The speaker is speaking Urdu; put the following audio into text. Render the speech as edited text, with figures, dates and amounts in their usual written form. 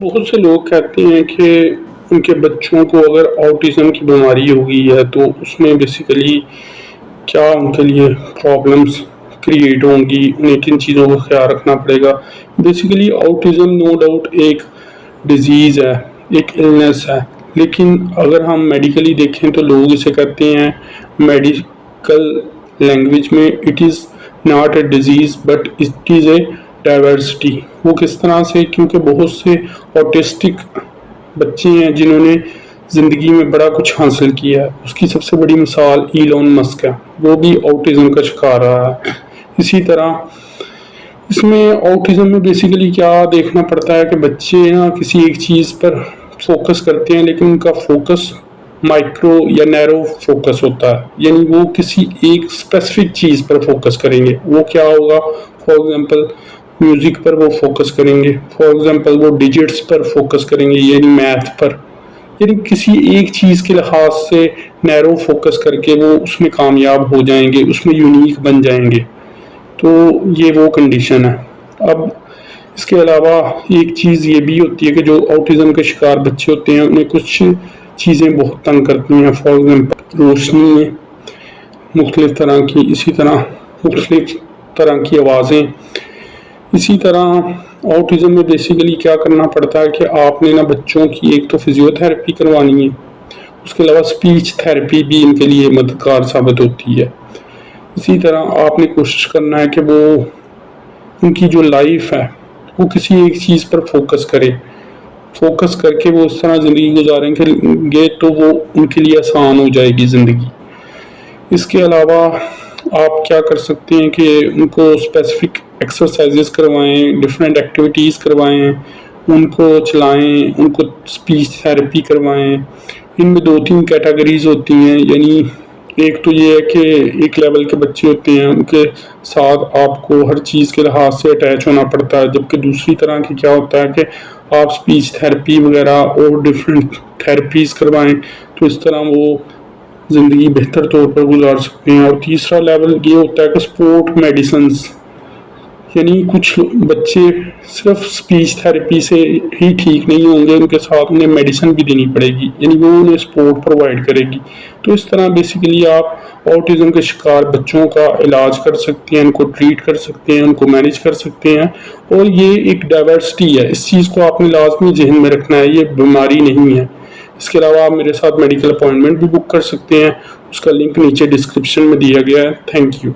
بہت سے لوگ کہتے ہیں کہ ان کے بچوں کو اگر آٹزم کی بیماری ہو گئی ہے تو اس میں بیسیکلی کیا ان کے لیے پرابلمس کریٹ ہوں گی، انہیں کن چیزوں کا خیال رکھنا پڑے گا۔ بیسیکلی آٹزم نو ڈاؤٹ ایک ڈیزیز ہے، ایک النس ہے، لیکن اگر ہم میڈیکلی دیکھیں تو لوگ اسے کہتے ہیں میڈیکل لینگویج میں it is not a disease but it is a diversity. وہ کس طرح سے؟ کیونکہ بہت سے آٹسٹک بچے ہیں جنہوں نے زندگی میں بڑا کچھ حاصل کیا ہے۔ اس کی سب سے بڑی مثال ایلون مسک ہے، وہ بھی آٹزم کا شکار رہا ہے۔ اسی طرح اس میں آٹزم میں بیسیکلی کیا دیکھنا پڑتا ہے کہ بچے نا کسی ایک چیز پر فوکس کرتے ہیں، لیکن ان کا فوکس مائکرو یا نیرو فوکس ہوتا ہے، یعنی وہ کسی ایک اسپیسیفک چیز پر فوکس کریں گے۔ وہ کیا ہوگا؟ فار ایگزامپل میوزک پر وہ فوکس کریں گے، فار ایگزامپل وہ ڈیجٹس پر فوکس کریں گے، یعنی میتھ پر، یعنی کسی ایک چیز کے لحاظ سے نیرو فوکس کر کے وہ اس میں کامیاب ہو جائیں گے، اس میں یونیک بن جائیں گے۔ تو یہ وہ کنڈیشن ہے۔ اب اس کے علاوہ ایک چیز یہ بھی ہوتی ہے کہ جو آٹزم کے شکار بچے ہوتے ہیں انہیں کچھ چیزیں بہت تنگ کرتی ہیں، فار ایگزامپل روشنی میں مختلف طرح کی، اسی طرح مختلف طرح کی آوازیں۔ اسی طرح آٹزم میں بیسیکلی کیا کرنا پڑتا ہے کہ آپ نے نا بچوں کی ایک تو فزیو تھراپی کروانی ہے، اس کے علاوہ اسپیچ تھراپی بھی ان کے لیے مددگار ثابت ہوتی ہے۔ اسی طرح آپ نے کوشش کرنا ہے کہ وہ ان کی جو لائف ہے وہ کسی ایک چیز پر فوکس کرے، فوکس کر کے وہ اس طرح زندگی گزاریں گے تو وہ ان کے لیے آسان ہو جائے گی زندگی۔ اس کے علاوہ آپ کیا کر سکتے ہیں کہ ان کو اسپیسیفک ایکسرسائزز کروائیں، ڈفرینٹ ایکٹیویٹیز کروائیں، ان کو چلائیں، ان کو اسپیچ تھراپی کروائیں۔ ان میں 2-3 کیٹیگریز ہوتی ہیں، یعنی ایک تو یہ ہے کہ ایک لیول کے بچے ہوتے ہیں ان کے ساتھ آپ کو ہر چیز کے لحاظ سے اٹیچ ہونا پڑتا ہے، جبکہ دوسری طرح کی کیا ہوتا ہے کہ آپ اسپیچ تھراپی وغیرہ اور ڈفرینٹ تھراپیز کروائیں تو اس طرح وہ زندگی بہتر طور پر گزار سکتے ہیں۔ اور تیسرا لیول یہ ہوتا ہے کہ سپورٹ میڈیسنز، یعنی کچھ بچے صرف اسپیچ تھراپی سے ہی ٹھیک نہیں ہوں گے، ان کے ساتھ انہیں میڈیسن بھی دینی پڑے گی، یعنی وہ انہیں سپورٹ پرووائڈ کرے گی۔ تو اس طرح بیسیکلی آپ آٹزم کے شکار بچوں کا علاج کر سکتے ہیں، ان کو ٹریٹ کر سکتے ہیں، ان کو مینیج کر سکتے ہیں۔ اور یہ ایک ڈائیورسٹی ہے، اس چیز کو آپ نے لازمی ذہن میں رکھنا ہے، یہ بیماری نہیں ہے۔ اس کے علاوہ آپ میرے ساتھ میڈیکل اپوائنٹمنٹ بھی بک کر سکتے ہیں، اس کا لنک نیچے ڈسکرپشن میں دیا گیا ہے۔ Thank you.